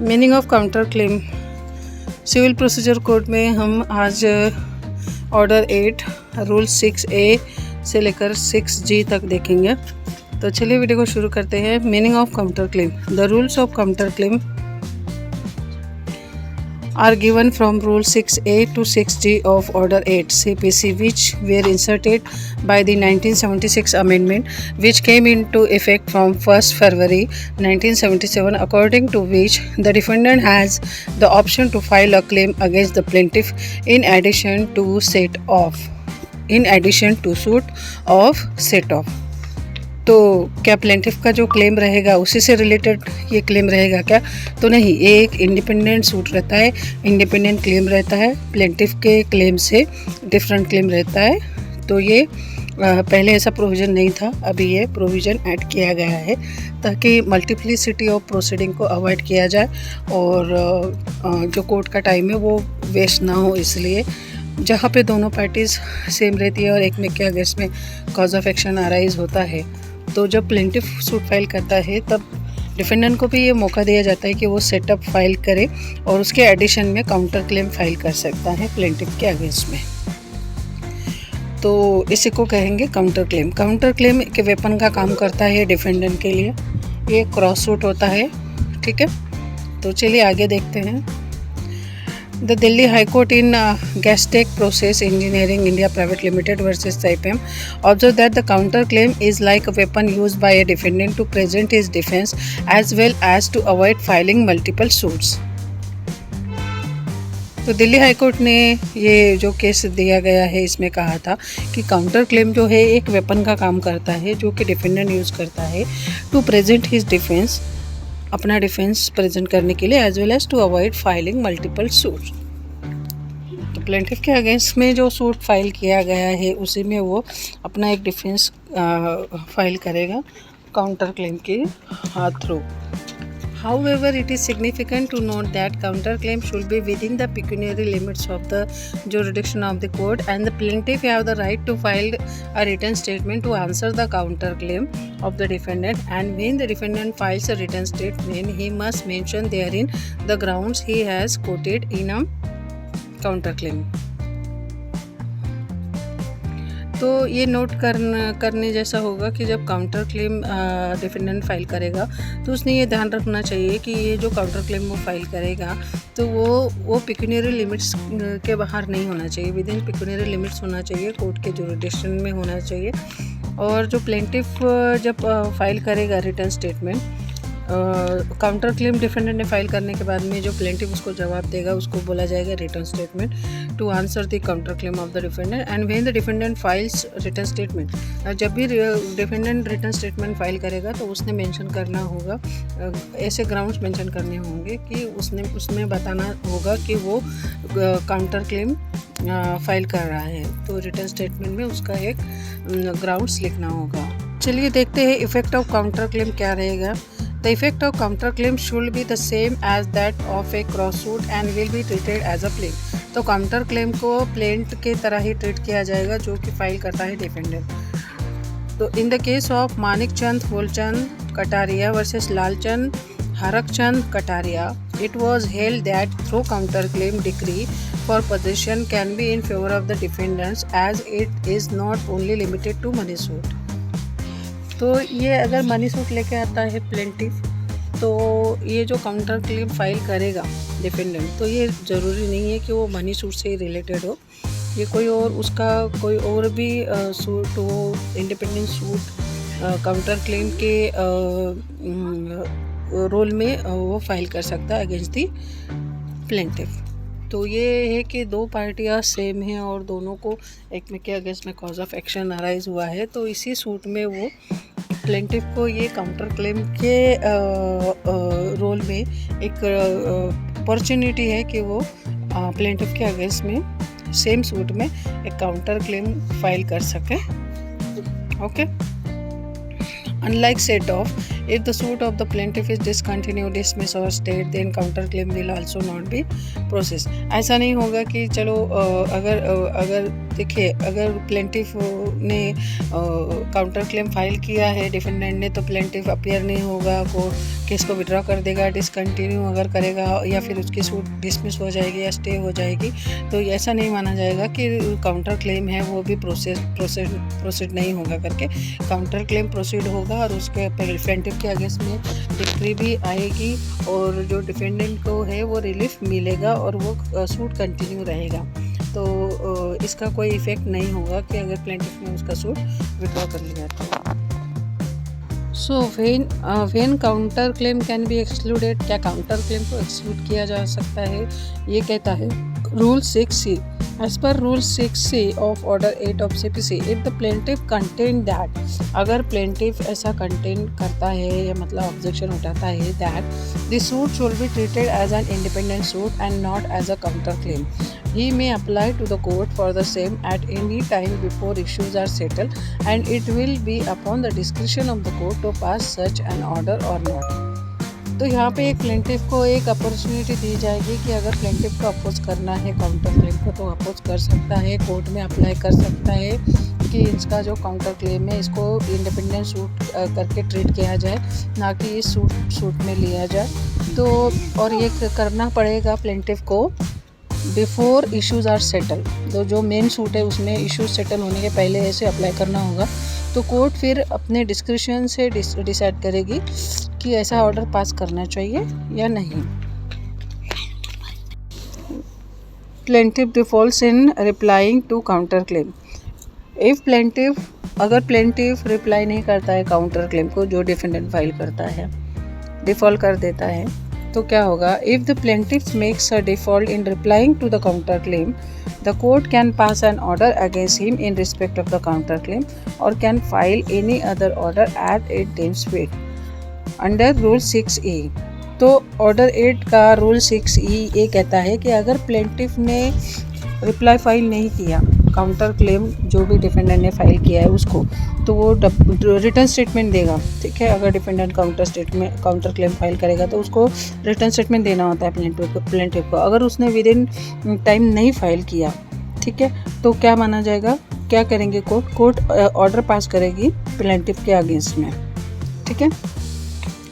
Meaning of counter claim. Civil procedure code में हम आज ऑर्डर 8 रूल 6A से लेकर 6G तक देखेंगे। तो चलिए वीडियो को शुरू करते हैं। Meaning of counter claim. The rules of counter claim are given from Rule 6A to 6G of Order 8 CPC, which were inserted by the 1976 amendment, which came into effect from 1st February 1977, according to which the defendant has the option to file a claim against the plaintiff in addition to suit of set off। तो क्या plaintiff का जो claim रहेगा उसी से related ये claim रहेगा क्या? तो नहीं, ये एक इंडिपेंडेंट सूट रहता है, इंडिपेंडेंट क्लेम रहता है, प्लेंटिफ के क्लेम से डिफरेंट क्लेम रहता है। तो ये पहले ऐसा प्रोविज़न नहीं था, अभी ये प्रोविज़न ऐड किया गया है ताकि मल्टीप्लिसिटी ऑफ प्रोसीडिंग को अवॉइड किया जाए और जो कोर्ट का टाइम है वो वेस्ट ना हो। इसलिए जहाँ पे दोनों पार्टीज़ सेम रहती है और एक में के अगेंस्ट में कॉज ऑफ एक्शन अराइज होता है, तो जब प्लेंटिफ सूट फाइल करता है तब डिफेंडेंट को भी ये मौका दिया जाता है कि वो सेटअप फाइल करे और उसके एडिशन में काउंटर क्लेम फाइल कर सकता है प्लेंटिफ के अगेंस्ट में। तो इसी को कहेंगे काउंटर क्लेम। काउंटर क्लेम के वेपन का काम करता है डिफेंडेंट के लिए। ये क्रॉस सूट होता है, ठीक है। तो चलिए आगे देखते हैं। The Delhi High Court in Gastech Process Engineering India Private Limited versus Saipem observed that the counter claim is like a weapon used by a defendant to present his defense as well as to avoid filing multiple suits। तो Delhi high court ने ये जो case दिया गया है इसमें कहा था कि काउंटर क्लेम जो है एक वेपन का काम करता है जो कि डिफेंडेंट यूज़ करता है टू प्रेजेंट हिज डिफेंस, अपना डिफेंस प्रेजेंट करने के लिए, as well as to avoid filing multiple suit. तो प्लेंटिफ के अगेंस्ट में जो सूट फाइल किया गया है उसी में वो अपना एक डिफेंस फाइल करेगा काउंटर क्लेम के through. However, it is significant to note that counterclaim should be within the pecuniary limits of the jurisdiction of the court, and the plaintiff have the right to file a written statement to answer the counterclaim of the defendant. And when the defendant files a written statement, he must mention therein the grounds he has quoted in a counterclaim। तो ये note करने जैसा होगा कि जब counter claim defendant file करेगा तो उसने ये ध्यान रखना चाहिए कि ये जो काउंटर क्लेम वो फाइल करेगा तो वो पिक्यूनियरी लिमिट्स के बाहर नहीं होना चाहिए, विद इन पिक्यूनियरी लिमिट्स होना चाहिए, कोर्ट के जुरिडिक्शन में होना चाहिए। और जो प्लेंटिफ जब फाइल करेगा return statement, counter claim defendant ने फाइल करने के बाद में जो प्लेंटिफ उसको जवाब देगा उसको बोला जाएगा return statement to answer the counter claim of the defendant. And when the defendant files return statement, जब भी डिफेंडेंट रिटर्न स्टेटमेंट फाइल करेगा तो उसने मेंशन करना होगा, ऐसे ग्राउंड्स मेंशन करने होंगे कि उसमें बताना होगा कि वो काउंटर क्लेम फाइल कर रहा है। तो रिटर्न स्टेटमेंट में उसका एक ग्राउंड्स लिखना होगा। चलिए देखते हैं इफेक्ट ऑफ काउंटर क्लेम क्या रहेगा। The effect of counterclaim should be the same as that of a cross suit and will be treated as a plaint। तो काउंटर क्लेम को प्लेंट के तरह ही ट्रीट किया जाएगा जो कि फाइल करता है डिफेंडेंट। तो in the case of Manik Chand Phoolchand Kataria versus Lalchand Harakchand Kataria, it was held that through counterclaim decree for possession can be in favor of the defendants as it is not only limited to money suit। तो ये अगर money suit लेके आता है plaintiff तो ये जो counter claim file करेगा डिफेंडेंट, तो ये ज़रूरी नहीं है कि वो मनी सूट से ही रिलेटेड हो, ये कोई और भी सूट हो, इंडिपेंडेंट सूट काउंटर क्लेम के रोल में वो फाइल कर सकता है अगेंस्ट दी प्लेंटिफ। तो ये है कि दो पार्टियाँ सेम हैं और दोनों को एक में के अगेंस्ट में कॉज ऑफ एक्शन अराइज हुआ है, तो इसी सूट में वो प्लेंटिफ को ये काउंटर क्लेम के रोल में एक अपॉर्चुनिटी है कि वो प्लेंटिफ के अगेंस्ट में सेम सूट में एक काउंटर क्लेम फाइल कर सके। Okay. Unlike set off, if the suit of the plaintiff is discontinued, dismissed or stayed, then counterclaim will also not be processed। ऐसा नहीं होगा कि चलो अगर देखिए, अगर प्लेंटिफ ने काउंटर क्लेम फाइल किया है डिफेंडेंट ने, तो प्लेंटिफ अपीयर नहीं होगा, केस को विड्रॉ कर देगा, डिसकंटिन्यू अगर करेगा या फिर उसकी सूट डिसमिस हो जाएगी या स्टे हो जाएगी, तो ऐसा नहीं माना जाएगा कि काउंटर क्लेम है वो भी प्रोसीड नहीं होगा करके। काउंटर क्लेम प्रोसीड होगा और उसके प्लेंटिफ के अगेंस्ट में डिक्री भी आएगी और जो डिफेंडेंट को है वो रिलीफ मिलेगा और वो सूट कंटिन्यू रहेगा। तो इसका कोई इफ़ेक्ट नहीं होगा कि अगर प्लेंटिफ ने उसका सूट विड्रॉ कर लिया तो। So when counter claim can be excluded, क्या काउंटर क्लेम को एक्सक्लूड किया जा सकता है? ये कहता है rule 6C, as per rule 6C of order 8 of CPC, if the plaintiff contend that, अगर प्लेंटिफ ऐसा कंटेन करता है या मतलब ऑब्जेक्शन उठाता है that the suit should be treated as an independent suit and not as a counter claim, he may apply to the court for the same at any time before issues are settled, and it will be upon the discretion of the court to pass such an order or not. तो यहाँ पे एक plaintiff को एक opportunity दी जाएगी कि अगर plaintiff को अपोज करना है काउंटर क्लेम को तो अपोज कर सकता है, कोर्ट में अप्लाई कर सकता है कि इसका जो काउंटर क्लेम है इसको इंडिपेंडेंट सूट करके ट्रीट किया जाए, ना कि इस सूट में लिया जाए। तो और ये करना पड़ेगा प्लेंटिफ को बिफोर इश्यूज आर सेटल, तो जो मेन सूट है उसमें इश्यूज सेटल होने के पहले ऐसे अप्लाई करना होगा। तो कोर्ट फिर अपने डिस्क्रिप्शन से डिसाइड करेगी कि ऐसा ऑर्डर पास करना चाहिए या नहीं। Plaintiff defaults in replying to counter claim, if plaintiff, अगर प्लेंटिफ रिप्लाई नहीं करता है काउंटर क्लेम को जो डिफेंडेंट फाइल करता है, डिफॉल्ट कर देता है, तो क्या होगा? If the plaintiff makes a default in replying to the counter claim, the court can pass an order against him in respect of the counter claim और can file any other order at it deems fit under rule 6E। तो order 8 का rule 6E ये कहता है कि अगर plaintiff ने reply file नहीं किया काउंटर क्लेम जो भी डिफेंडेंट ने फाइल किया है उसको, तो वो रिटर्न स्टेटमेंट देगा, ठीक है। अगर डिफेंडेंट काउंटर क्लेम फाइल करेगा तो उसको रिटर्न स्टेटमेंट देना होता है प्लेंटिफ को। अगर उसने विद इन टाइम नहीं फाइल किया, ठीक है, तो क्या माना जाएगा, क्या करेंगे कोर्ट ऑर्डर पास करेगी प्लेंटिफ के अगेंस्ट में, ठीक है,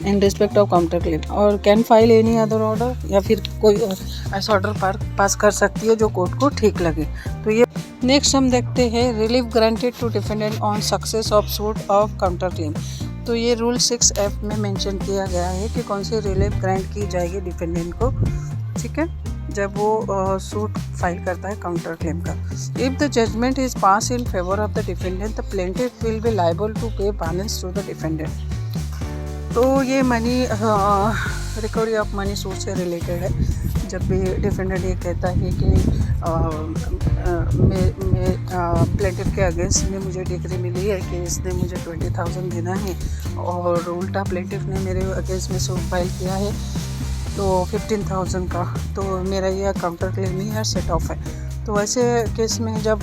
in respect of counter claim, और can file any other order, या फिर कोई ऐसा ऑर्डर पास कर सकती है जो कोर्ट को ठीक लगे। तो ये नेक्स्ट हम देखते हैं relief granted to defendant on success of suit of counter claim. तो ये रूल 6F में मेंशन किया गया है कि कौन सी रिलीफ ग्रांट की जाएगी डिफेंडेंट को, ठीक है, जब वो सूट फाइल करता है काउंटर क्लेम का। If the judgement is pass in favour of the defendant, the plaintiff will be liable to pay balance to the defendant. तो ये money recovery of money suit से रिलेटेड है। जब भी defendant ये कहता है कि प्लेंटिफ के अगेंस्ट में मुझे डिग्री मिली है कि इसने मुझे 20,000 देना है और उल्टा प्लेंटिफ ने मेरे अगेंस्ट में सूट फाइल किया है तो 15,000 का, तो मेरा ये काउंटर क्लेम ही है, सेट ऑफ है। तो वैसे केस में जब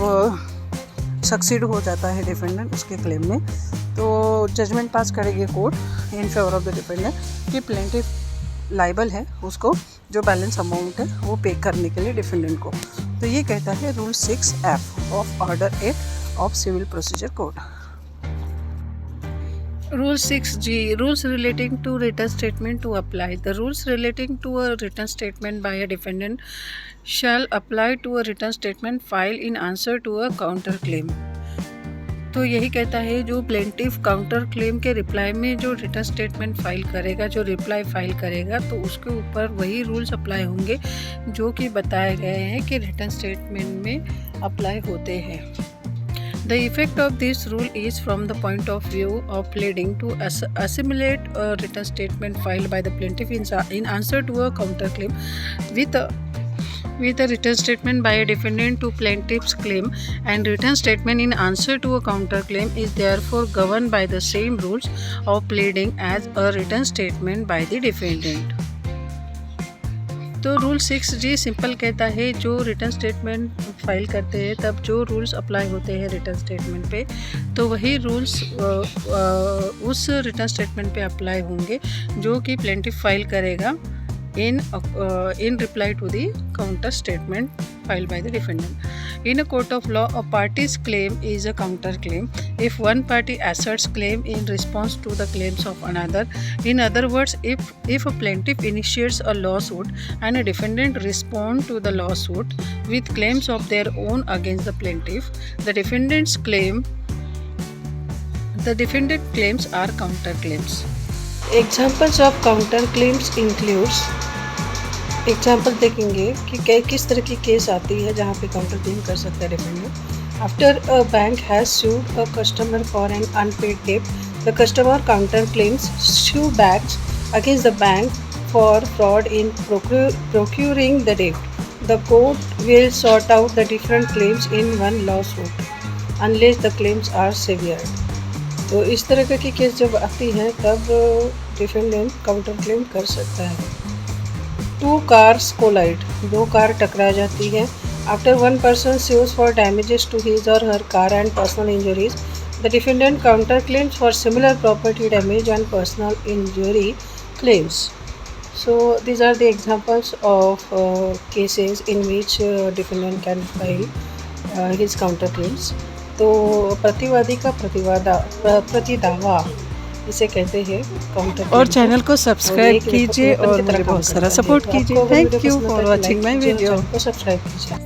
सक्सीड हो जाता है डिफेंडेंट उसके क्लेम में, तो जजमेंट पास करेगी court in favour of the defendant कि प्लेंटिफ लाइबल है उसको जो बैलेंस अमाउंट है वो पे करने के लिए डिफेंडेंट को। तो ये कहता है rule 6F of order 8 of civil procedure code. Rule 6G, rules relating to written statement to apply. The rules relating to a written statement by a defendant shall apply to a written statement filed in answer to a counter claim. तो यही कहता है जो plaintiff counter claim के reply में जो return statement file करेगा, जो रिप्लाई फाइल करेगा, तो उसके ऊपर वही रूल्स अप्लाई होंगे जो कि बताए गए हैं कि रिटर्न स्टेटमेंट में अप्लाई होते हैं। The effect of this rule is from the point of view of pleading to assimilate a written statement filed by the plaintiff in answer to a counterclaim with a written statement by a defendant to plaintiff's claim, and written statement in answer to a counterclaim is therefore governed by the same rules of pleading as a written statement by the defendant. तो rule 6G simple कहता है जो return statement file करते हैं तब जो rules apply होते हैं रिटर्न स्टेटमेंट पे, तो वही रूल्स उस रिटर्न स्टेटमेंट पे अप्लाई होंगे जो कि प्लेंटिफ फाइल करेगा in reply to the counter statement filed by the defendant. In a court of law, a party's claim is a counterclaim if one party asserts claim in response to the claims of another. In other words, if a plaintiff initiates a lawsuit and a defendant responds to the lawsuit with claims of their own against the plaintiff, the defendant claims are counterclaims. Examples of counterclaims includes, example देखेंगे कि किस तरह की case आती है जहाँ पे counter claim कर सकता है defendant. After a bank has sued a customer for an unpaid debt, the customer counter claims sue backs against the bank for fraud in procuring the debt. The court will sort out the different claims in one lawsuit unless the claims are severed. तो इस तरह की case जब आती है तब defendant counter claim कर सकता है. टू कार्स कोलाइड, दो कार टकरा जाती है. After one person sues for damages to his or her car and personal injuries, the defendant counter claims for similar property damage and personal injury claims. So these are the examples of cases in which defendant can file his counter claims. तो प्रतिवादी का प्रतिदावा इसे कहते हैं counter. और channel को subscribe कीजिए और मुझे बहुत सारा सपोर्ट कीजिए. Thank you for watching my video. को सब्सक्राइब कीजिए.